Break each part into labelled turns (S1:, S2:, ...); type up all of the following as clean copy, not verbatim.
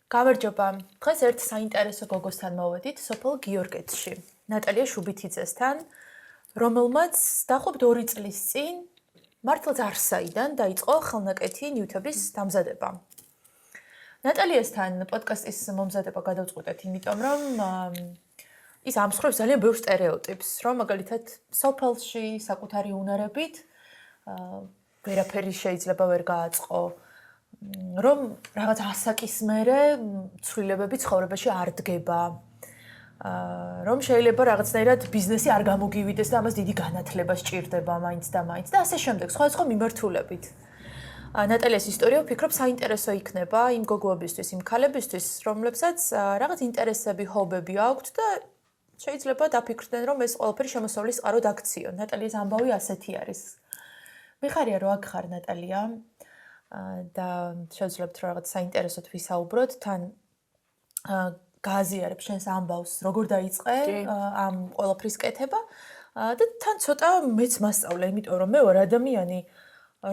S1: გამარჯობა. დღეს ერთ საინტერესო გოგოსთან მოვედით სოფელ გიორგეთში. ნატალია შუბითიძესთან, რომელმაც დაახლოებით 2 წლის წინ მართლა ძარსაიდან დაიწყო ხელნაკეთი ნივთების დამზადება. ნატალიასთან პოდკასტის მომზადება გადავწყვეტეთ, იმიტომ რომ ის ამსხვრევს ძალიან ბევრ სტერეოტიპს, რომ მაგალითად სოფელში საკუთარი უნარებით ვერაფერი შეიძლება ვერ გააწყო. რომ რაღაც ასაკის მერე ცვლილებები ცხოვრებაში არ დგება. რომ შეიძლება რაღაცნაირად ბიზნესი არ გამოგივიდეს და ამას დიდი განათლება სჭირდება მაინც და მაინც და ასე შემდეგ, სხვა მიმართულებით. ნატალიას ისტორია ვფიქრობ საინტერესო იქნება იმ გოგოებისთვის, იმ ქალებისთვის, რომლებსაც რაღაც ინტერესები, ჰობები აქვთ და შეიძლება დაფიქრდნენ, რომ ეს ყველაფერი შემოსავლის წყაროდ აქციონ. ნატალიას ამბავი ასეთი არის. მიხარია რომ აქ ხარ ნატალია. და შევძლებთ რაღაც საინტერესოდ ვისაუბროთ, თან გააზიარებ შენს ამბავს, როგორ დაიწყე ამ ყველაფრის კეთება და თან ცოტა მეც მასწავლე, იმიტომ რომ მე ვარ ადამიანი,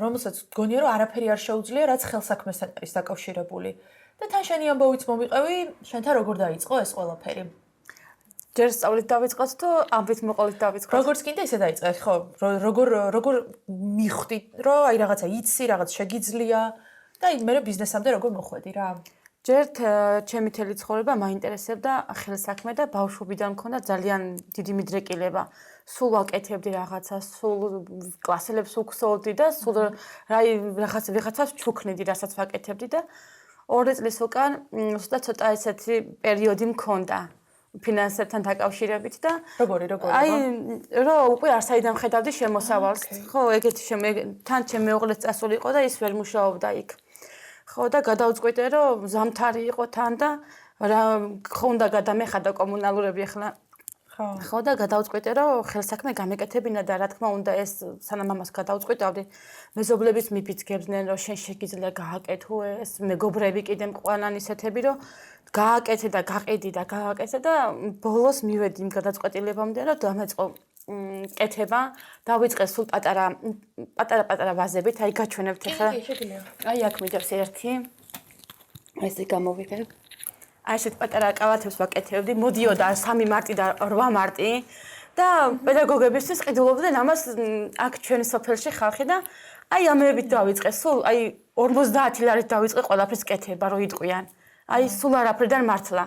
S1: რომელსაც გონია რომ არაფერი არ შეუძლია, რაც ხელსაქმესთან არის დაკავშირებული. და თან შენი ამბავიც მომიყევი, შენთან როგორ დაიწყო ეს ყველაფერი?
S2: ჯერ სწავლით დავიწყოთ თუ ამბით მოყოლით დავიწყოთ?
S1: როგორც კიდე ისე დაიწყე, ხო? როგორ მიხვდი, რომ აი რაღაცა იცი, რაღაც შეგიძლია და აი მე ბიზნესამდე როგორ მოხვედი რა?
S2: ჯერთ ჩემი თელი ცხოვრება მაინტერესებდა ხელსაქმე და ბავშვობიდან მქონდა ძალიან დიდი მიდრეკილება. სულ ვაკეთებდი რაღაცას, სულ კლასელებს ვუხსოვდი და სულ რაღაცას ვჩუქნიდი, რასაც ვაკეთებდი და 2 წლის უკან ცოტა ესეთი პერიოდი მქონდა. ფინანსებთან დაკავშირებით და
S1: როგორი
S2: აი რო უკვე არ საიდან ხედავდი შემოსავალს ხო ეგეთი თან ჩემი მეუღლეც წასული იყო და ის ვერ მუშაობდა იქ ხო და გადავწყვიტე რომ ზამთარი იყო თან და რა ხო უნდა გადამეხადა კომუნალურები ახლა ხო და გადავწყვიტე რომ ხელსაქმე გამეკეთებინა და რა თქმა უნდა ეს სანამ ამას გადავწყვიტავდი მეზობლების მიფიცგებდნენ რომ შენ შეგიძლია გააკეთო ეს მეგობრები კიდე მყვანან ისეთები რომ გააკეთე და გაყიდი და გააკეთე და ბოლოს მივედი იმ გადაწყვეტილებამდე რომ დამეწყო კეთება დავიწყე სულ პატარა ვაზებით აი გაჩვენებთ ახლა აი აქ მიდევს ერთი ესე გამოვიღებ აი ესეთ პატარა კავათებს ვაკეთებდი მოდიოდა 3 მარტი და 8 მარტი და პედაგოგებისთვის ყიდულობდნენ ამას აქ ჩვენი სოფელში ხალხი და აი ამებით დავიწყე სულ აი 50 ლარით დავიწყე ყველაფრის კეთება რომ იტყვიან აი სულ არაფრიდან მართლა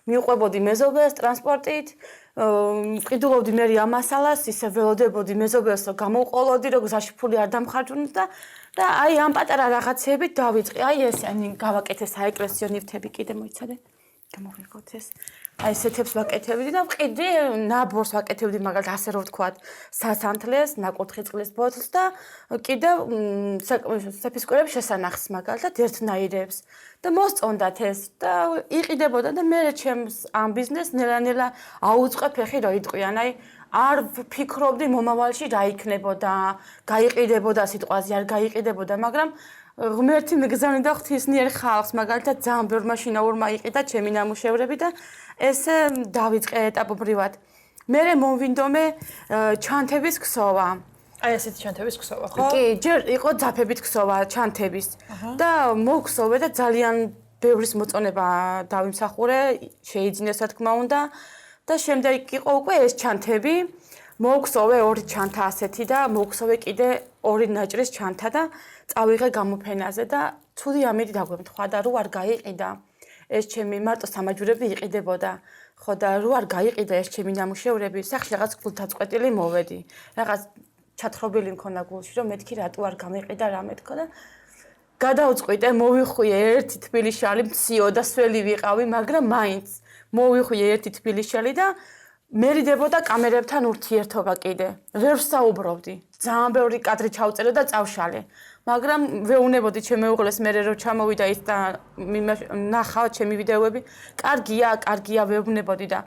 S2: მიუყვებოდი მეზობელს ტრანსპორტით ყიდულობდი მე ამასალას ისე ველოდებოდი მეზობელს რომ გამოვყოლოდი რომ გზაში ფული არ დამხარჯვნოდა და აი ამ პატარა რაღაცეებით დავიწყე აი ეს ani გავაკეთე საეკლესიო ნივთები კიდე მოიცადე გამოვიღოთ ეს აი ესეთებს ვაკეთებდი და ვყიდი ნაბორს ვაკეთებდი მაგალითად ასე რომ ვთქვათ სასანთლეს ნაკურთხი წყლის ბოთლს და კიდე საფისკურების შესანახს მაგალითად ერთნაირებს და მოსწონდათ ეს და იყიდებოდა და მე ჩემს ამ ბიზნესს ნელა-ნელა აუწყე ფეხი რომ იტყვიან აი არ ვფიქრობდი მომავალში რა იქნებოდა გაიყიდებოდა სიტყვაზე არ გაიყიდებოდა მაგრამ ღმერთი მიგზავნიდა ღვთისმიერ ხალხს მაგალითად ძალიან ბევრ მაშინაურმა იყიდა ჩემი ნამუშევრები და ესე დავიწყე ეტაპობრივად მე მომვინდომე ჩანთების ქსოვა
S1: აი ესეთი ჩანთების ქსოვა ხო?
S2: კი ჯერ იყო ძაფებით ქსოვა ჩანთების და მოვქსოვე და ძალიან ბევრის მოწონება დავიმსახურე შეიძინეს რა თქმა უნდა და შემდეგ იყო უკვე ეს ჩანთები მოვქსოვე 2 ჩანთა ასეთი და მოვქსოვე კიდე 2 ნაჭრის ჩანთა და წავიღე გამოფენაზე და ცუდი ამირი დაგვემთხვა და რო არ გაიყიდა ეს ჩემი მარტო სამაჯურები იყიდებოდა ხო და რო არ გაიყიდა ეს ჩემი ნამუშევრები სახში რაღაც გულთაწყვეტილი მოვედი რაღაც ჩათხრობილი მქონდა გულში რომ მეთქი რატო არ გამიყიდა რა მეთქო და გადავწყვიტე მოვიხვიე ერთი თბილისშალი მციო და სველი ვიყავი მაგრამ მაინც მოვიხვიე ერთი თბილისშალი და მერიდებოდა კამერებთან ურთიერთობა კიდე ვერ ვსაუბრობდი ძალიან ბევრი კადრი ჩავწერე და წავშალე მაგრამ ვეუნებოდი ჩემ მეუღლეს მე რომ ჩამოვიდა ის და ნახა ჩემი ვიდეოები კარგია ვეუბნებოდი და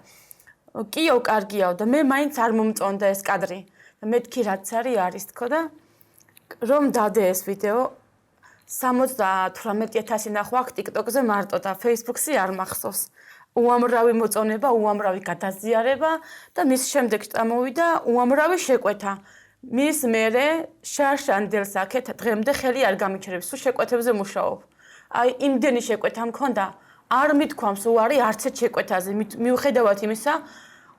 S2: კიო კარგიაო და მე მაინც არ მომწონდა ეს კადრი და მეთქი რაც არის თქო და რომ დადე ეს ვიდეო 78,000 ნახვა აქვს TikTok-ზე მარტო და Facebook-ზე არ მახსოვს უამრავი მოწონება, უამრავი გადაზიარება და მის შემდეგ წამოვიდა უამრავი შეკვეთა. მის მერე შარშანდელს აქეთ დღემდე ხელი არ გამიჩერებს, სულ შეკვეთებზე მუშაობ. აი იმდენი შეკვეთა მქონდა, არ მithქვამს უარი არც ერთ შეკვეთაზე. მიუხედავად იმისა,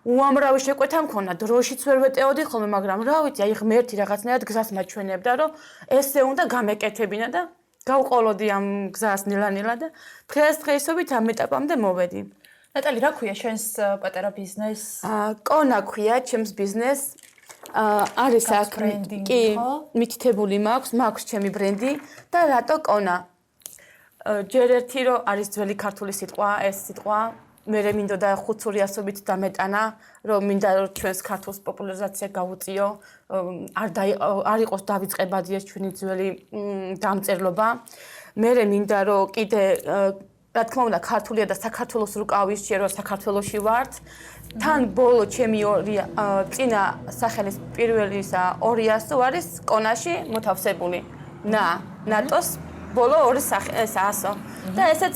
S2: უამრავი შეკვეთა მქონდა, დროშიც ვერ ვეტეოდი ხოლმე, მაგრამ რა ვიცი, აი ღმერთი რაღაცნაირად გზას მაჩვენებდა, რომ ესე უნდა გამეკეთებინა და გავყოლოდი ამ გზას ნელა-ნელა და დღესდღეობით ამ ეტაპამდე მოვედი.
S1: ნატალი, რა ქვია შენს პატარა ბიზნესს?
S2: კონა ქვია ჩემს ბიზნესს. არის აქ კი, მითითებული მაქვს ჩემი ბრენდი და რატო კონა? ჯერ ერთი რომ არის ძველი ქართული სიტყვა, ეს სიტყვა მე მინდოდა 500-ობით დამეტანა, რომ მინდა ჩვენს ქართულს პოპულარიზაცია გავუწიო, არ იყოს დავიწყებადი ეს ჩვენი ძველი დამწერლობა. მე მინდა რომ კიდე რა თქმა უნდა ქართულია და საქართველოს რუკავის შერო საქართველოში ვართ. თან ბოლო ჩემი ორი წინა სახელის პირველისა 200 არის კონაში მოთავსებული. ნატოს ბოლო ორი სახე ეს ასო. და ესეც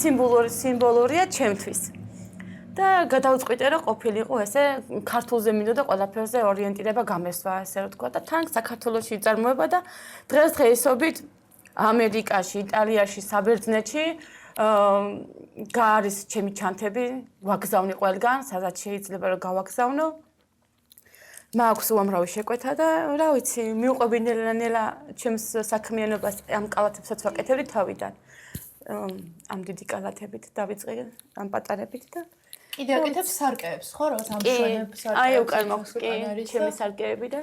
S2: სიმბოლურია ჩემთვის. და გადავწყვიტე რომ ყოფილიყო ესე ქართულზე მინდოდა ყველაფერზე ორიენტირება გამესვა ესე რა თქვა და თან საქართველოში წარმოება და დღესდღეობით ამერიკაში, იტალიაში, საბერძნეთში გაარის ჩემი ჩანთები, ვაგზავნი ყველგან, სადაც შეიძლება რომ გავაგზავნო. მაქვს უამრავი შეკვეთა და რა ვიცი, მიუყვები ნელა-ნელა ჩემს საქმიანობას ამ კალათებსაც ვაკეთებდი თავიდან. ამ დიდი კალათებით დავიწყე, ამ პატარებით და
S1: კიდე აკეთებ სარკეებს, ხო, რაღაც ამშვენებს სარკეებს.
S2: აი, უკან მაქვს კი, ჩემი სარკეები და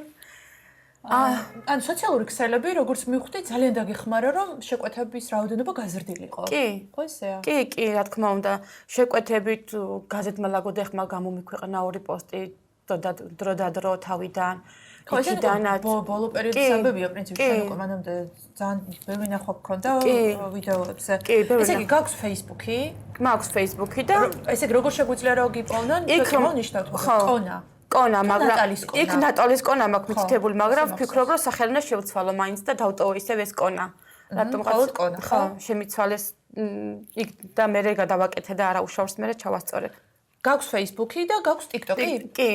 S1: ან სოციალური ქსელები, როგორც მივხვდი, ძალიან დაგეხმარა, რომ შეკვეთების რაოდენობა გაზრდილიყო.
S2: კი.
S1: ხო ესეა?
S2: კი, რა თქმა უნდა, შეკვეთებით გაზეთმა ლაგოდე ხმა გამომიქვეყნა 2 პოსტი დრო და დრო თავიდან.
S1: იქიდანაც ბოლო პერიოდის ამბებია პრინციპში შენ უკვე მანამდე ძალიან ბევრი ნახვა გქონდა ვიდეოებზე. ესე იგი გაქვს Facebook-ი?
S2: მაქვს Facebook-ი და
S1: ესე იგი როგორ შეგვიძლია რომ გიპოვნონ? იქ ნიშნავთ
S2: კონა, მაგრამ იქ ნატალის კონა მაქვს მითითებული, მაგრამ ვფიქრობ რომ სახელი უნდა შევცვალო მაინც და დავტოვო ისევ ეს კონა.
S1: რატომღაც კონა,
S2: ხო, შემიცვალეს იქ და მე გადავაკეთე და არა უშავს მე ჩავასწორებ.
S1: გაქვს Facebook-ი და გაქვს TikTok-ი?
S2: კი.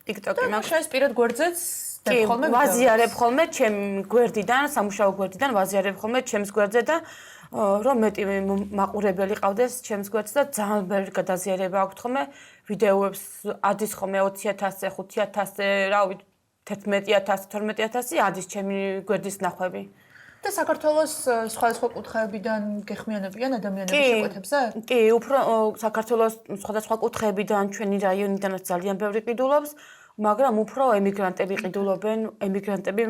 S2: TikTok-ი მაქვს.
S1: შენს პირად გვერდზეც
S2: ხოლმე ვაზიარებ ხოლმე ჩემ გვერდიდან, სამუშაო გვერდიდან ვაზიარებ ხოლმე ჩემს გვერდზე და რომ მეტი მაყურებელი ყავდეს ჩემს გვერდზე და ძალიან ბევრი გადაზიარება აქვს ხოლმე ვიდეოებს ადის ხოლმე 20,000-ზე, 5,000-ზე, რა ვიცი 11,000, 12,000 ადის ჩემი გვერდის ნახვები.
S1: და საქართველოს სხვადასხვა კუთხეებიდან გეხმიანებიან ადამიანები შეკვეთებზე?
S2: კი, უფრო საქართველოს სხვადასხვა კუთხეებიდან, ჩვენი რაიონიდანაც ძალიან ბევრი ყიდულობს, მაგრამ უფრო ემიგრანტები ყიდულობენ, ემიგრანტები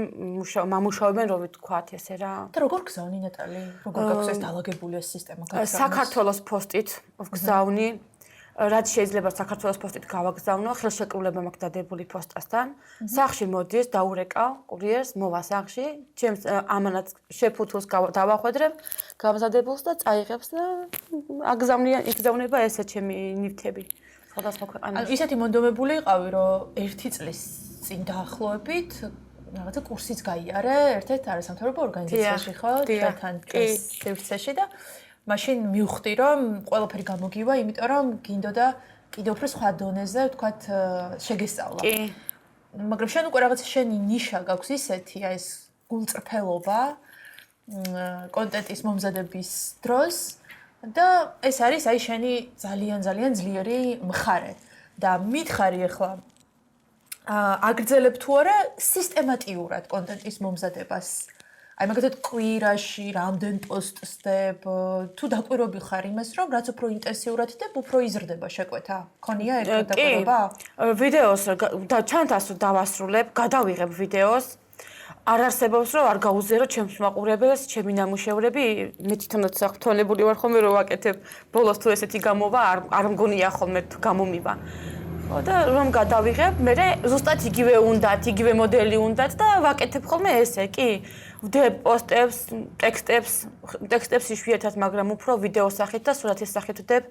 S2: მამუშავებენ, რომ ვთქვათ ესე რა.
S1: და როგორ გზავნი ნატალი? როგორ გაქვს ეს დაალაგებული ეს სისტემა?
S2: საქართველოს პოსტით ვგზავნი. რაც შეიძლება საქართველოს პოსტით გავაგზავნო, ხელშეკრულება მაქვს დადებული პოსტასთან. სახლში მოდის, დაურეკავ კურიერს, მოვა სახლში, ჩემს ამანაც შეფუთულს დავახვედრებ, გამზადებულს და წაიღებს და იგზავნება ესე ჩემი ნივთები. სხვადასხვა ქვეყანაში.
S1: ისეთი მონდომებული იყავი, რომ 1 წლის წინ დაახლოებით რაღაცა კურსიც გაიარე ერთ-ერთ არასამთავრობო ორგანიზაციაში, ხო? ჩვენთან სივრცეში და მაშინ მივხვდი, რომ ყველაფერი გამოგივა, იმიტომ რომ გინდოდა კიდევ უფრო სხვა დონეზე, ვთქვათ, შეგესწავლა.
S2: კი.
S1: მაგრამ შენ უკვე რაღაცა შენი ნიშა გაქვს ისეთი, აი ეს გულწრფელობა კონტენტის მომზადების დროს და ეს არის აი შენი ძალიან ძლიერი მხარე და მითხარი ახლა აგრძელებ თუ არა სისტემატიურად კონტენტის მომზადებას. აი მაგალითად კვირაში რამდენ პოსტს დებ, თუ დაკვირვები ხარ იმას, რომ რაც უფრო ინტენსიურად დებ, უფრო იზრდება შეკვეთა. ქონია ერთ დაკვირვება?
S2: ვიდეოს და ჩანთას დავასრულებ, გადავიღებ ვიდეოს. არ არსებობს რომ არ გაუზიარო ჩემს მაყურებელს, ჩემი ნამუშევრები, მე თვითონაც აღფრთოვანებული ვარ ხოლმე რომ ვაკეთებ. ბოლოს თუ ესეთი გამოვა, არ მგონია ხოლმე თუ გამომივა. ხო და რომ გადავიღებ, მე ზუსტად იგივე უნდათ, იგივე მოდელი უნდათ და ვაკეთებ ხოლმე ესე, კი. ვდებ პოსტებს, ტექსტებს იშვიათად, მაგრამ უფრო ვიდეოს სახით და სურათის სახით ვდებ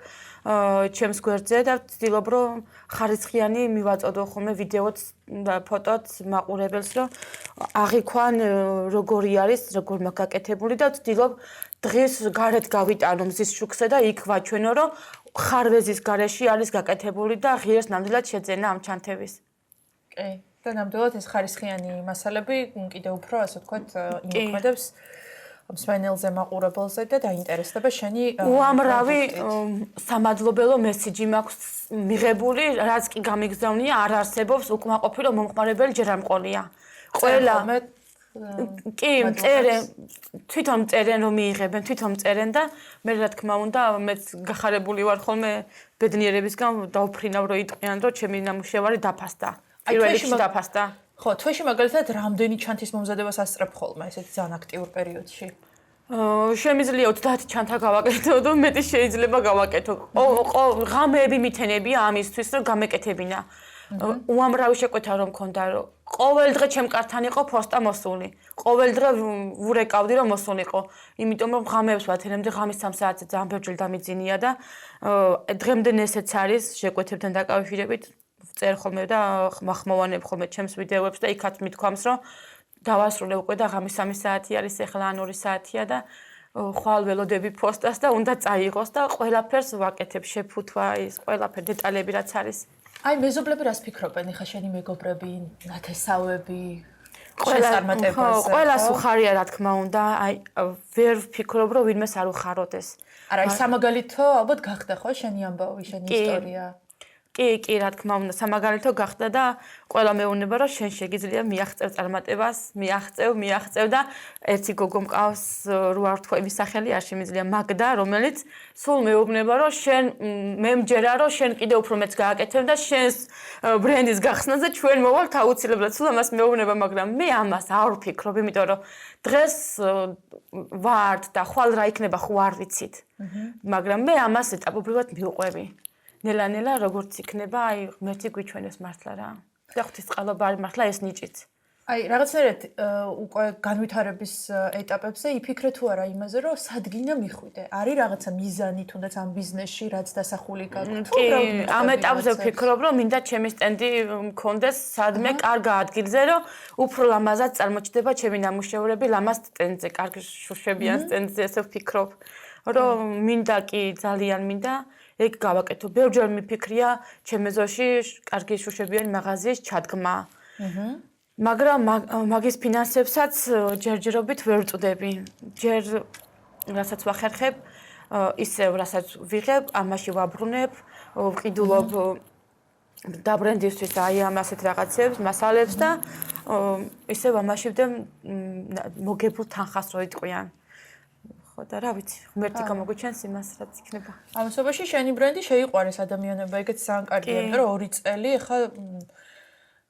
S2: ჩემს გვერდზე და ვცდილობ რომ ხარისხიანი მივაწოდო ხოლმე ვიდეოც და ფოტოც მაყურებელს, რომ აღიქვან როგორი არის, როგორ მაქვს გაკეთებული და ვცდილობ დღეს გარეთ გავიტანო მზის შუქზე და იქ ვაჩვენო, რომ ხარვეზის გარეშე არის გაკეთებული და ღირს ნამდვილად შეძენა ამ ჩანთების.
S1: კი. და ნამდვილად ეს ხარისხიანი მასალები კიდევ უფრო ასე ვთქვათ იმოქმედებს მსმენელზე, მაყურებელზე და დაინტერესდება შენი
S2: უამრავი სამადლობელო მესიჯი მაქვს მიღებული, რაც კი გამიგზავნია, არ არსებობს უკმაყოფილო მომხმარებელი ჯერ არ მყოლია. ყველა კი მწერენ, თვითონ მწერენ რომ მიიღებენ, თვითონ მწერენ და მე რა თქმა უნდა, მეც გახარებული ვარ ხოლმე ბედნიერებისგან დაუფრინავ რომ იტყვიან რომ ჩემი ნამუშევარი დაფასდა. პირველ რიგში დაფასდა.
S1: ხო, თვეში მაგალითად რამდენი ჩანთის მომზადებას ასწრებ ხოლმე ესეთი ძალიან აქტიურ პერიოდში?
S2: შემიძლია 30 ჩანთა გავაკეთო და მეტი შეიძლება გავაკეთო. ღამეები მითენებია ამისთვის რომ გამეკეთებინა. უამრავი შეკვეთა რომ მქონდა რომ ყოველ დღე ჩემ კართან იყო ფოსტა მოსული. ყოველ დღე ვურეკავდი რომ მოსულიყო. იმიტომ რომ ღამეებს ვათენებდი, ღამის 3 საათზე ძალიან ბევრჯერ დამიძინია და დღემდე ესეც არის შეკვეთებთან დაკავშირებით. წერ ხოლმე და მახმოვანებ ხოლმე ჩემს ვიდეოებს და იქაც მithქვამს რომ დავასრულე უკვე და ღამის 3 საათი არის ახლა ან 2 საათია და ხვალ ველოდები პოსტას და უნდა წაიღოს და ყველაფერს ვაკეთებ შეფუთვა ის ყველაფერ დეტალები რაც არის.
S1: აი მეზობლები რას ფიქრობენ? ეხა შენი მეგობრები, ნათესავები, შესწარმატებაზე.
S2: ყველას უხარია რა თქმა უნდა, აი ვერ ვფიქრობ რომ ვინმეს არ უხაროდეს.
S1: არა, ის სამაგალითო ალბათ გახდა ხო შენი ამბავი, შენი ისტორია?
S2: კი, რა თქმა უნდა, სამაგალითო გახდა და ყველა მეუბნება რომ შენ შეგიძლია მიაღწევ წარმატებას, მიაღწევ და ერთი გოგო მყავს რო არ თქვა იმის სახელი არ შემიძლია მაგდა, რომელიც სულ მეუბნება რომ შენ მე მჯერა რომ შენ კიდე უფრო მეც გააკეთებ და შენს ბრენდის გახსნაზე ჩვენ მოვალთ აუცილებლად. სულ ამას მეუბნება, მაგრამ მე ამას არ ვფიქრობ, იმიტომ რომ დღეს ვართ და ხვალ რა იქნება ხო არ ვიცით. მაგრამ მე ამას ეტაპობრივად მივყვები. ნელა როგორც იქნება, აი ღმერთი გვიჩვენებს მართლა რა. და ღვთისწყალობა არის მართლა ეს ნიჭიც.
S1: აი რაღაცნაირად უკვე განვითარების ეტაპებზე იფიქრე თუ არა იმაზე, რომ სადგინა მიხვიდე. არის რაღაცა მიზანი თუნდაც ამ ბიზნესში, რაც დასახული გაქვს.
S2: კი, ამ ეტაპზე ვფიქრობ, რომ მინდა ჩემი სტენდი მქონდეს სადმე კარგ ადგილზე, რომ უფრო ლამაზად წარმოჩნდება ჩემი ნამუშევრები ლამაზ სტენდზე, კარგ შუშებიან სტენდზე, ესე ვფიქრობ. რომ მინდა კი ძალიან მინდა ეგ გავაკეთო. ბევრჯერ მიფიქრია ჩემეზოში კარგი შუშებიანი მაღაზიის ჩადგმა. მაგრამ მაგის ფინანსებსაც ჯერჯერობით ვერ ვწდები. ჯერ რასაც ვახერხებ, ისევ რასაც ვიღებ, ამაში ვაბრუნებ, ვყიდულობ დაბრენდისთვის აი ამ ასეთ რაღაცებს, მასალებს და ისევ ამაში ვდებ მოგებულ თანხას რო იტყვიან. ხო და რა ვიცი, ღმერთი გამოგვიჩენს იმას, რაც იქნება.
S1: ამასობაში შენი ბრენდი შეიყვარეს ადამიანებმა, ეგეც ძალიან კარგია, იმიტომ რომ 2 წელი ახლა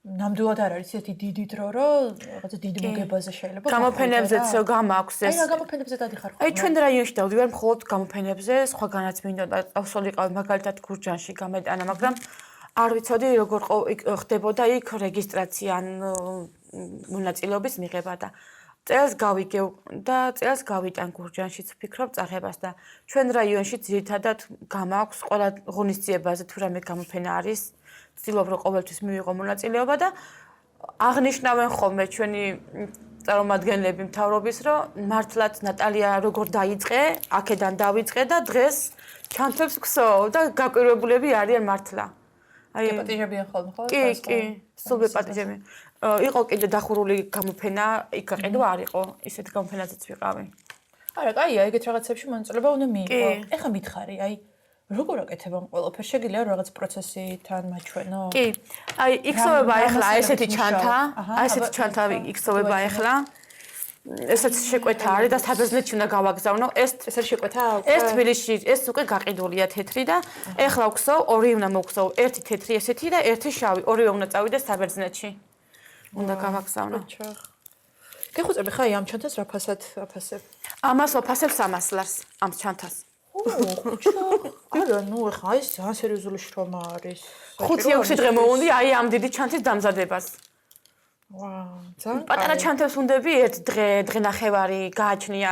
S1: ნამდვილად არ არის ესეთი დიდი დრო, რომ რაღაცა დიდ მოგებაზე შეიძლება.
S2: გამოფენებზეც გამაქვს ეს.
S1: აი რა გამოფენებზე დადიხარ ხო?
S2: აი ჩვენ რაიონში დავდივარ მხოლოდ გამოფენებზე, სხვაგანაც მინდოდა ავსოლიყავ მაგალითად გურჯანში გამეტანა, მაგრამ არ ვიცოდი როგორ ხდებოდა იქ რეგისტრაცია ან მონაწილეობის მიღება და წელს გავიგევ და წელს გავიტან გურჯანშიც ვფიქრობ წაღებას და ჩვენ რაიონში ძირითადად გამაქვს ყველა ღონისძიებაზე თუ რამე გამოფენა არის ვცდილობ რომ ყოველთვის მივიღო მონაწილეობა და აღნიშნავენ ხოლმე ჩვენი წარმომადგენლები მთავრობის რომ მართლაც ნატალია როგორ დაიწყე აქედან დავიწყე და დღეს ჩანთებს ვქსოვ და გაკვირვებულები არიან მართლა
S1: აი პატიჟებიან ხოლმე ხო?
S2: კი, სულ პატიჟები. იყო კიდე დახურული გამოფენა, იქ გაყიდვა არ იყო, ისეთ გამოფენაზეც ვიყავი.
S1: არა, კაია, ეგეთ რაღაცებში მონაწილეობა უნდა მიიღო. ეხა მითხარი, აი როგორ აკეთებ ამ ყველაფერს? შეგიძლია რაღაც პროცესიდან მაჩვენო?
S2: კი. აი, იქსოვება ეხლა ესეთი ჩანთა, აი ესეთი ჩანთა იქსოვება ეხლა. ესაც შეკვეთა არის და საბერძნეთში უნდა გავაგზავნო. ეს
S1: შეკვეთა?
S2: ეს თბილისში, ეს უკვე გაყიდულია თეთრი და ეხლა ვქსოვ, ორი უნდა მოვქსოვ, ერთი თეთრი ესეთი და ერთი შავი. ორივე უნდა წავიდეს საბერძნეთში. უნდა გავაგზავნო.
S1: გეხუწები ხა ამ ჩანთას რა ფასად აფასებ?
S2: ამას ვაფასებ 300 ლარს ამ ჩანთას.
S1: არა, ნუ ხა ეს ძალიან სერიოზული შრომა არის.
S2: 5-6 დღე მოვუნდი აი ამ დიდი ჩანთის დამზადებას.
S1: ძალიან
S2: პატარა ჩანთებს უნდები ერთ დღე ნახევარი გააჩნია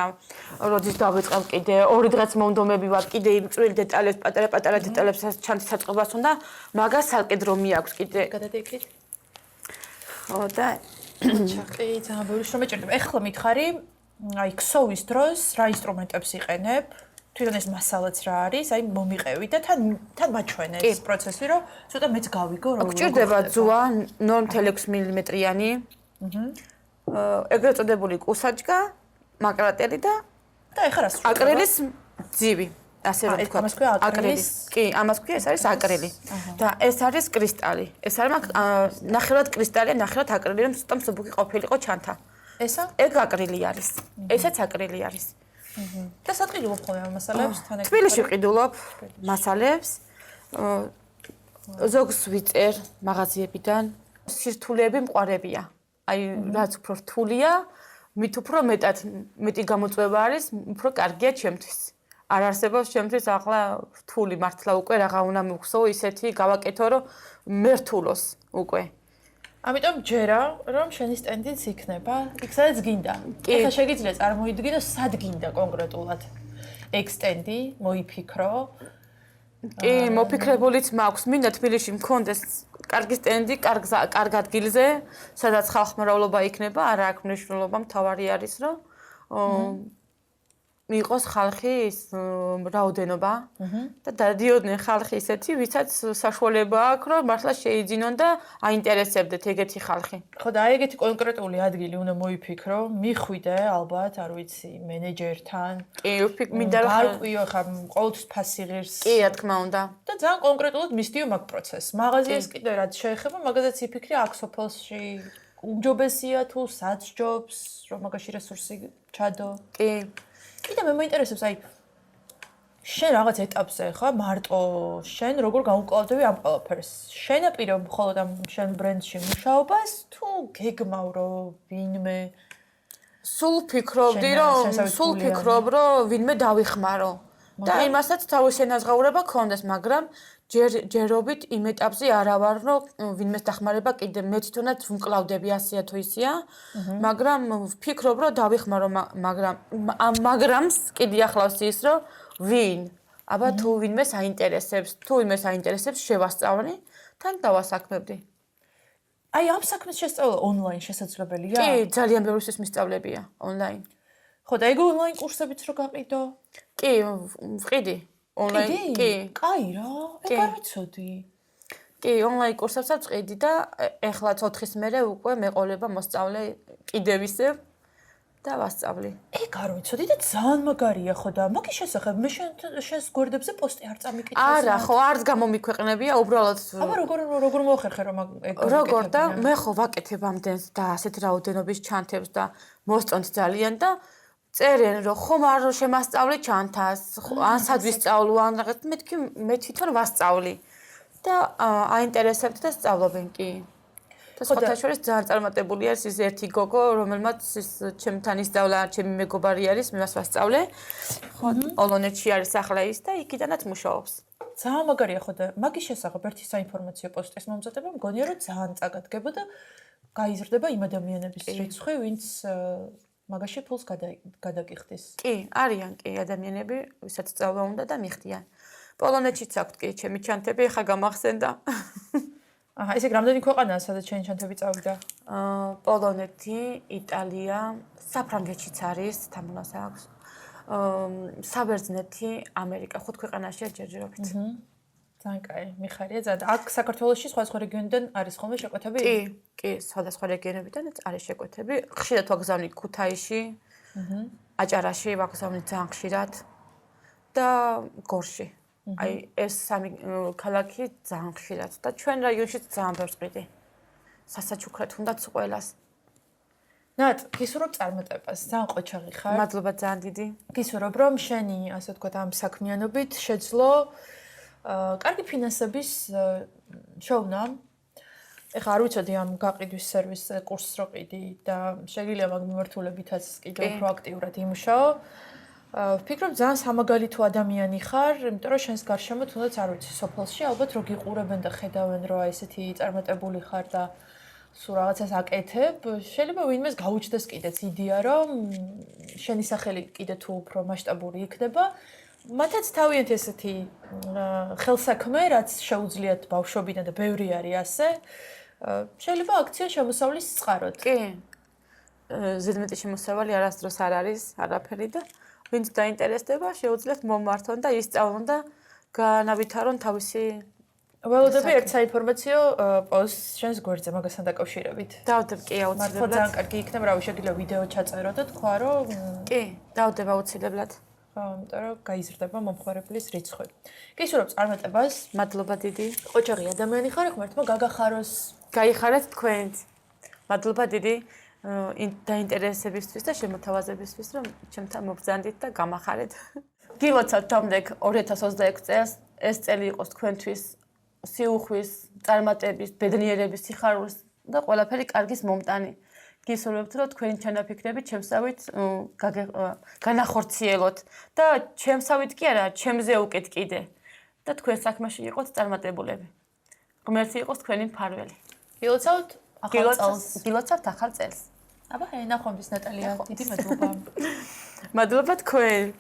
S2: როდის დავიწყებ კიდე 2 დღეც მომდომები ვარ კიდე იმ წვრილ დეტალებს პატარა დეტალებს ჩანთის საწყობას უნდა მაგას ალკე დრო მიაქვს კიდე
S1: გადადეიქით
S2: ხო და
S1: ჩაყი ძალიან ბევრი შრომა ჭირდება ეხლა მითხარი აი ქსოვის დროს რა ინსტრუმენტებს იყენებ თვითონ ეს მასალაც რა არის აი მომიყევი და თან მაჩვენე ეს პროცესი რომ ცოტა მეც გავიგო რომ
S2: გჭირდება ძუა 0.6 მმ-იანი ეგრეთ წოდებული კუსაჭკა მაკრატელი და
S1: ეხლა რას
S2: აკრილის ძივი, ასე რომ ვთქვა.
S1: ამას ქვია აკრილის.
S2: კი, ამას ქვია, ეს არის აკრილი. და ეს არის კრისტალი. ეს არის ნახევრად კრისტალია, ნახევრად აკრილი, რომ ცოტა მსუბუქი ყოფილიყო ჩანთა.
S1: ესა?
S2: ეგ აკრილი არის. ესეც აკრილი არის.
S1: და სატყიდულობ ხოლმე ამ მასალებს თან ეგ.
S2: თბილისში ვყიდულობ მასალებს. ზოგს ვიწერ მაღაზიებიდან. სირთულეები მყარებია. აი, რაც უფრო რთულია, მით უფრო მეტი გამოწვევა არის, უფრო კარგია ჩემთვის. არ არსებობს ჩემთვის ახლა რთული მართლა უკვე რაღა უნდა მივხსო, ისეთი გავაკეთო, რომ მე რთულოს უკვე.
S1: ამიტომ ჯერა, რომ შენი სტენდიც იქნება, იქ სადაც გინდა. ეხლა შეგიძლია წარმოიდგინო, სად გინდა კონკრეტულად. ეგ სტენდი მოიფიქრო.
S2: კი, მოფიქრებულიც მაქვს. მინდა თბილისში მქონდეს კარგი სტენდი, კარგ ადგილზე, სადაც ხალხმრავლობა იქნება, არა აქვს მნიშვნელობა, მთავარი არის, რომ იყოს ხალხის რაოდენობა და დადიოდნენ ხალხი ისეთი, ვისაც საშუალება აქვს, რომ მართლა შეიძინონ და აინტერესებდეთ ეგეთი ხალხი.
S1: ხო და აი ეგეთი კონკრეტული ადგილი უნდა მოიფიქრო, მიხვიდე ალბათ, არ ვიცი, მენეჯერთან.
S2: კი, მინდა რომ
S1: გარკვიო ხა ყოველთვის ფასი ღირს.
S2: კი, რა თქმა უნდა.
S1: და ძალიან კონკრეტულად მისდიო მაგ პროცესს. მაღაზიას კიდე რაც შეეხება, მაგაზეც იფიქრე აქ სოფელში უმჯობესია თუ სად ჯობს, რომ მაგაში რესურსი ჩადო.
S2: კი.
S1: კიდე მე მოინტერესებს, აი შენ რაღაც ეტაპზე ხა მარტო შენ როგორ გაუკლავდები ამ ყველაფერს? შენაპირო მხოლოდ ამ შენ ბრენდში მუშაობას თუ გეგმავრო ვინმე?
S2: სულ ფიქრობ, რომ ვინმე დავიხმარო. და იმასაც თავის შენაზღაურება ქონდეს, მაგრამ ჯერობით იმ ეტაპზე არა ვარ, რომ ვინმეს დახმარება კიდე მე თვითონაც ვმკლავდები ასეა თუ ისეა, მაგრამ ვფიქრობ, რომ დავიხმარო, მაგრამს კიდე ახლავს ის, რომ ვინ? აბა თუ ვინმეს აინტერესებს, თუ ვინმეს აინტერესებს, შევასწავლი, თან დავასაქმებდი.
S1: აი ამ საქმეს შესწავლა ონლაინ შესაძლებელია?
S2: კი, ძალიან ბევრისთვის მისწავლებია ონლაინ.
S1: ხო და ეგ ონლაინ კურსებიც რო გაყიდო?
S2: კი, ვყიდი. ონლაინ, კი.
S1: კაი რა, ეგ არ ვიცოდი.
S2: კი, ონლაინ კურსებსაც ვყიდი და ეხლა 4-ის მერე უკვე მეყოლება მოსწავლე კიდევ ისევ და ვასწავლი.
S1: ეგ არ ვიცოდი და ძალიან მაგარია ხო და მაგის შესახებ მე შენს გვერდებზე პოსტი არ წამიკითხე.
S2: არა, ხო, არც გამომიქვეყნებია, უბრალოდ
S1: აბა როგორ მოახერხე რომ ეგ
S2: როგორ და მე ხო ვაკეთებ ამდენს და ასეთ რაოდენობის ჩანთებს და მოსწონთ ძალიან და წერენ რომ ხომ არ შემასწავლე ჩანთას, ან სად ვისწავლო, ან რაღაც მე თვითონ ვასწავლი და აინტერესებთ და სწავლობენ კი. და სხვათა შორის ძალიან წარმატებული არის ის ერთი გოგო, რომელმაც ის ჩემთან ისწავლა, ჩემი მეგობარი არის, მე მას ვასწავლე. ხო, პოლონეთში არის ახლა ის და იქიდანაც მუშაობს.
S1: ძალიან მაგარია ხო და მაგის შესახებ ერთი საინფორმაციო პოსტის მომზადება მგონია რომ ძალიან წაგადგება და გაიზრდება იმ ადამიანების რიცხვი, ვინც მაგაში ფულს გადაგიხდის.
S2: კი, არიან კი ადამიანები, ვისაც სწავლა უნდა და მიხდიან. პოლონეთშიც აქვს კი ჩემი ჩანთები, ხა გამახსენდა.
S1: აჰა, ესე რამდენი ქვეყანაა, სადაც შენი ჩანთები წავიდა?
S2: პოლონეთი, იტალია, საფრანგეთშიც არის, თამონას აქვს. საბერძნეთი, ამერიკა, 5 ქვეყანაშია ჯერჯერობით.
S1: ძალიან კაი, მიხარია ძალიან. აქ საქართველოში სხვა რეგიონიდან არის ხოლმე შეკვეთები?
S2: კი, სხვადასხვა რეგიონებიდან არის შეკვეთები. ხშირად ვაგზავნი ქუთაისში, აჭარაში ვაგზავნი ძალიან ხშირად და გორში. აი ეს სამი ქალაქი ძალიან ხშირად და ჩვენ რაიონშიც ძალიან ბევრს ვყიდი. სასაჩუქრად უნდათ ყველას.
S1: ნატ, გისურვებ წარმატებას, ძალიან ყოჩაღი ხარ.
S2: მადლობა ძალიან დიდი.
S1: გისურვებ რომ შენი, ასე ვთქვათ, ამ საქმიანობით შეძლო კარგი ფინანსების შოვნა. ეხლა არ ვიცოდი ამ გაყიდვის სერვის კურსს რო ყიდი და შეგიძლია მაგ მიმართულებითაც კიდევ უფრო აქტიურად იმუშაო. ვფიქრობ ძალიან სამაგალითო ადამიანი ხარ, იმიტომ რომ შენს გარშემო თუნდაც არ ვიცი სოფელში ალბათ რო გიყურებენ და ხედავენ რომ აი ესეთი წარმატებული ხარ და სულ რაღაცას აკეთებ, შეიძლება ვინმეს გაუჩნდეს კიდეც იდეა რომ შენი სახელი კიდე თუ უფრო მასშტაბური იქნება. მათაც თავიანთ ესეთი ხელსაქმე, რაც შეუძლიათ ბავშვობიდან და ბევრი არის ასე, შეიძლება აქცია შემოსავლის წყაროთ.
S2: კი. ზედმეტი შემოსავალი არასდროს არ არის, არაფერი და ვინც დაინტერესდება, შეუძლიათ მომართონ და ისწავლონ და განავითარონ თავისი
S1: ველოდები ერთ საინფორმაციო პოსტს შენს გვერდზე მაგასთან დაკავშირებით.
S2: დავდებ კი
S1: მართლა
S2: აუცილებლად.
S1: ძალიან კარგი იქნება, რავი, შეგიძლია ვიდეო ჩაწერო და თქვა, რომ
S2: კი, დავდებ აუცილებლად.
S1: ხო, იმიტომ რომ გაიზრდება მომხმარებლის რიცხვი. გისურვებ წარმატებას.
S2: მადლობა დიდი.
S1: ოჯახი ადამიანი ხარ, ხმართმა გაგახაროს.
S2: გაიხარეთ თქვენც. მადლობა დიდი დაინტერესებისთვის და შემოთავაზებისთვის, რომ ჩემთან მობრძანდით და გამახარეთ. გილოცავთ თამდეკ 2026 წელს ეს წელი იყოს თქვენთვის სიუხვის, წარმატების, ბედნიერების, სიხარულის და ყველაფერი კარგის მომტანი. გისურვებთ, რომ თქვენი ჩანაფიქრები ჩემსავით განახორციელოთ და ჩემსავით კი არა, ჩემზე უკეთ კიდე და თქვენ საქმეში იყოთ წარმატებულები. ღმერთი იყოს თქვენი მფარველი.
S1: გილოცავთ ახალ წელს.
S2: გილოცავთ ახალ წელს.
S1: აბა, ნახვამდის ნატალია, დიდი მადლობა.
S2: მადლობა თქვენ.